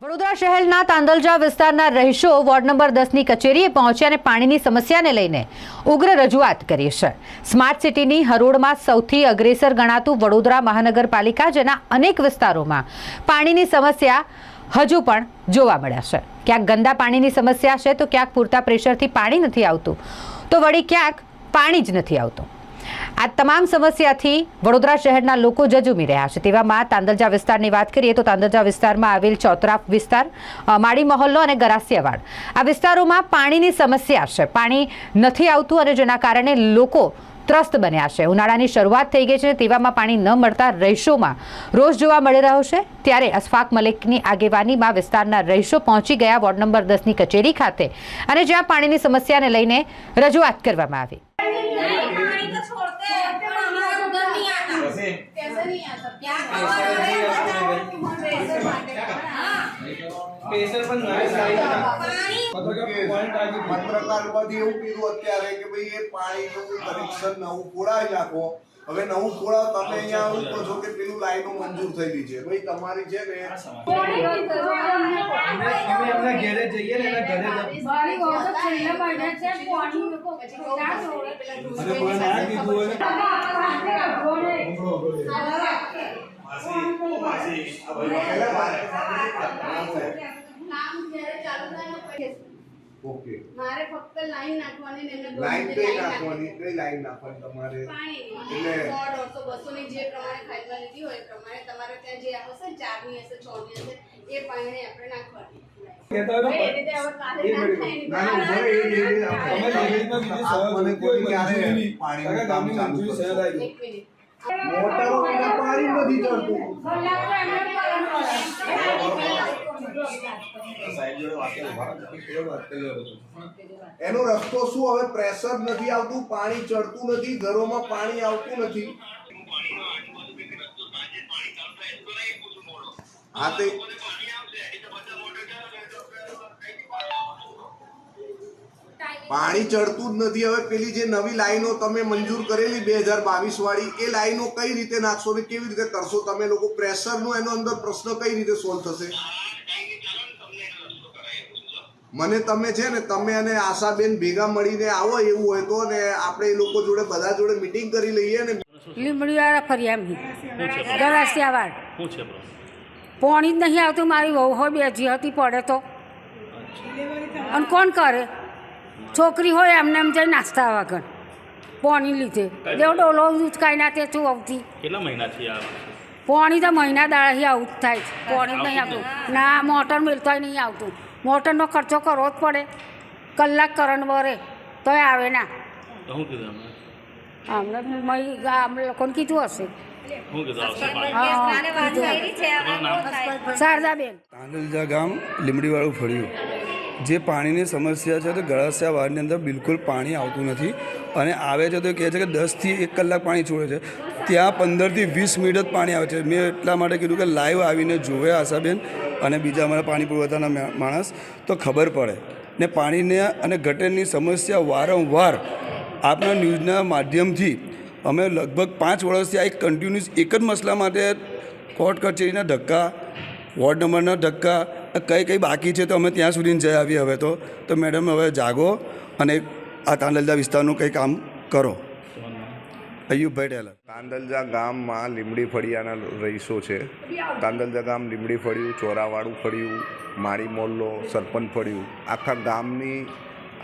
વડોદરા શહેરના તાંદલજા વિસ્તારના રહીશો વોર્ડ નંબર 10ની કચેરીએ પહોંચ્યા અને પાણીની સમસ્યાને લઈને ઉગ્ર રજૂઆત કરી છે। સ્માર્ટ સિટીની હરોળમાં સૌથી અગ્રેસર ગણાતું વડોદરા મહાનગરપાલિકા જેના અનેક વિસ્તારોમાં પાણીની સમસ્યા હજુ પણ જોવા મળ્યા છે। ક્યાંક ગંદા પાણીની સમસ્યા છે તો ક્યાંક પૂરતા પ્રેશરથી પાણી નથી આવતું તો વળી ક્યાંક પાણી જ નથી આવતું। આ તમામ સમસ્યાથી વડોદરા શહેરના લોકો ઝઝૂમી રહ્યા છે। તેવામાં તાંદલજા વિસ્તારની વાત કરીએ તો તાંદલજા વિસ્તારમાં આવેલ ચોતરા વિસ્તાર, માળી મહોલ્લો અને ગરાસિયાવાડ આ વિસ્તારોમાં પાણીની સમસ્યા છે। પાણી નથી આવતું અને જેના કારણે લોકો ત્રસ્ત બન્યા છે। ઉનાળાની શરૂઆત થઈ ગઈ છે, તેવામાં પાણી ન મળતા રહીશોમાં રોષ જોવા મળી રહ્યો છે। ત્યારે અશફાક મલિકની આગેવાનીમાં વિસ્તારના રહીશો પહોંચી ગયા વોર્ડ નંબર 10ની કચેરી ખાતે અને જ્યાં પાણીની સમસ્યાને લઈને રજૂઆત કરવામાં આવી। પત્રકારમાંથી એવું કીધું અત્યારે કે ભાઈ એ પાણીનું કનેક્શન નવું ખોળાવી નાખો। હવે નવું ખોળાવ તમે અહીંયા આવું કહો છો કે પેલું લાઈનો મંજૂર થયેલી છે, ભાઈ તમારી છે ને અમે એમના ઘરે જઈએ ને એના ઘરે મારી વાત છેલ્લા મહિને છે પાણી લોકો અને કોઈ ના કીધું હોય ઓકે મારે ફક્ત લાઈન નાખવાની ને લાઈન કઈ નાખવાની, કઈ લાઈન નાખવાની તમારે? એટલે 100, 200 ની જે પ્રમાણે ખાઈમાં લીધી હોય એ પ્રમાણે તમારે ત્યાં જે હશે 4 ની હશે 6 ની હશે એ પાણી આપણે નાખવાની। કહેતા હોય એ રીતે હવે કાલે ના ગામની મંજૂરી સહેજ આવી એક મિનિટ મોટરો વિના પાણી નથી ચડતું। એનો રસ્તો શું? હવે પ્રેશર નથી આવતું, પાણી ચડતું નથી, ઘરોમાં પાણી આવતું નથી। હા તે પાણી ચડતું જ નથી। હવે પેલી જે નવી લાઈનો તમે મંજૂર કરેલી 2022 વાળી એ લાઈનો કઈ રીતે નાખશો ને કેવી રીતે કરશો તમે લોકો? પ્રેશરનો એનો અંદર પ્રશ્ન કઈ રીતે સોલ્વ થશે? મને તમે છે ને તમે અને આશાબેન ભેગા મળીને આવો એવું હોય તો, ને આપણે એ લોકો જોડે બધા જોડે મીટિંગ કરી લઈએ ને। લીંબડીવાળા ફરિયામની ગરાસિયાવાડ પાણી જ નહીં આવતું। મારી વહુ હોય બેજી હતી પડે તો અને કોણ કરે? છોકરી હોય એમને એમ જઈ નાસ્તા વગર પાણી લીધે દેવ ડોલો ઉચકાઈ ના તે શું આવતી? કેટલા મહિનાથી આ પાણી તો મહિના દાડાથી આવું જ થાય છે। પાણી નહીં આવતું ના, મોટર મેલતોય નહીં આવતું। મોટરનો ખર્ચો કરવો જ પડે, કલાક કરંટ વરે તોય આવે ના। શું કીધું અમને અમને લોકોને કીધું હશે। શું કીધું શારદાબેન તાંદલજા ગામ લીમડીવાળું ફળ્યું જે પાણીની સમસ્યા છે તો ગળાસિયાવાડની અંદર બિલકુલ પાણી આવતું નથી અને આવે છે તો કહે છે કે 10 થી 1 કલાક પાણી છોડે છે, ત્યાં 15 થી 20 મિનિટ જ પાણી આવે છે। મેં એટલા માટે કીધું કે લાઈવ આવીને જોવે આશાબેન અને બીજા અમારા પાણી પુરવઠાના માણસ તો ખબર પડે ને। પાણીને અને ગટરની સમસ્યા વારંવાર આપણા ન્યૂઝના માધ્યમથી અમે લગભગ 5 વર્ષથી આ એક કન્ટિન્યુઅસ એક જ મસલા માટે કોર્ટ કચેરીના ધક્કા, વોર્ડ નંબરના ધક્કા, કઈ બાકી છે તો અમે ત્યાં સુધી જઈ આવીએ। હવે તો મેડમ હવે જાગો અને આ તાંદલજા વિસ્તારનું કંઈ કામ કરો। અયુબભાઈ ટેલર તાંદલજા ગામમાં લીમડી ફળિયાના રહીશો છે। તાંદલજા ગામ લીમડી ફળિયું, ચોરાવાળું ફળિયું, માળી મોહલ્લો, સરપંચ ફળિયું, આખા ગામની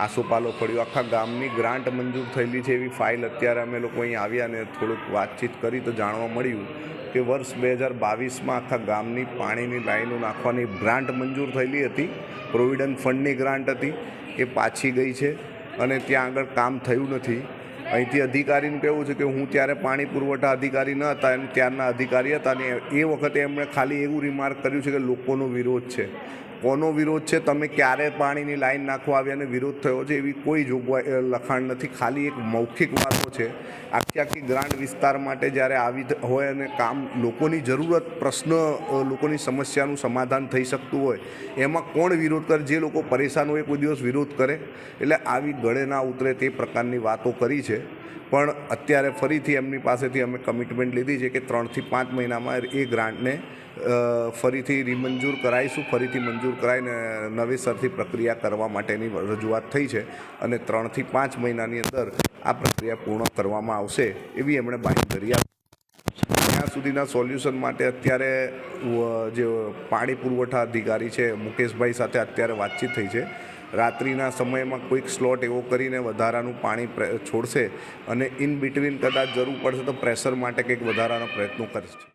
આસોપાલો ફળિયું, આખા ગામની ગ્રાન્ટ મંજૂર થયેલી છે એવી ફાઇલ અત્યારે અમે લોકો અહીં આવ્યા ને થોડુંક વાતચીત કરી તો જાણવા મળ્યું કે વર્ષ 2022માં આખા ગામની પાણીની લાઈનો નાખવાની ગ્રાન્ટ મંજૂર થયેલી હતી। પ્રોવિડન્ટ ફંડની ગ્રાન્ટ હતી, એ પાછી ગઈ છે અને ત્યાં આગળ કામ થયું નથી। અહીંથી અધિકારીનું કહેવું છે કે હું ત્યારે પાણી પુરવઠા અધિકારી ન હતા અને ત્યારના અધિકારી હતા અને એ વખતે એમણે ખાલી એવું રિમાર્ક કર્યું છે કે લોકોનો વિરોધ છે। કોનો વિરોધ છે? તમે ક્યારે પાણીની લાઈન નાખવા આવ્યા અને વિરોધ થયો છે એવી કોઈ જોગવાઈ લખાણ નથી, ખાલી એક મૌખિક વાતો છે। આખી ગ્રાન્ટ વિસ્તાર માટે જ્યારે આવી હોય અને કામ લોકોની જરૂરત, પ્રશ્ન, લોકોની સમસ્યાનું સમાધાન થઈ શકતું હોય એમાં કોણ વિરોધ કરે? જે લોકો પરેશાન હોય કોઈ દિવસ વિરોધ કરે? એટલે આવી ગળે ના ઉતરે તે પ્રકારની વાતો કરી છે। પણ અત્યારે ફરીથી એમની પાસેથી અમે કમિટમેન્ટ લીધી છે કે 3 થી 5 મહિનામાં એ ગ્રાન્ટને ફરીથી રીમંજૂર કરાવીશું, ફરીથી મંજૂર કરાવીને નવેસરથી પ્રક્રિયા કરવા માટેની રજૂઆત થઈ છે અને 3 થી 5 મહિનાની અંદર આ પ્રક્રિયા પૂર્ણ કરવામાં આવશે એવી એમણે બાંયધરી આપી. ત્યાં સુધીના સોલ્યુશન માટે અત્યારે જે પાણી પુરવઠા અધિકારી છે મુકેશભાઈ સાથે અત્યારે વાતચીત થઈ છે. રાત્રિના સમયમાં કોઈક સ્લોટ એવો કરીને વધારાનું પાણી છોડશે અને ઇન બિટવીન કદાચ જરૂર પડશે તો પ્રેશર માટે કંઈક વધારાના પ્રયત્નો કરશે.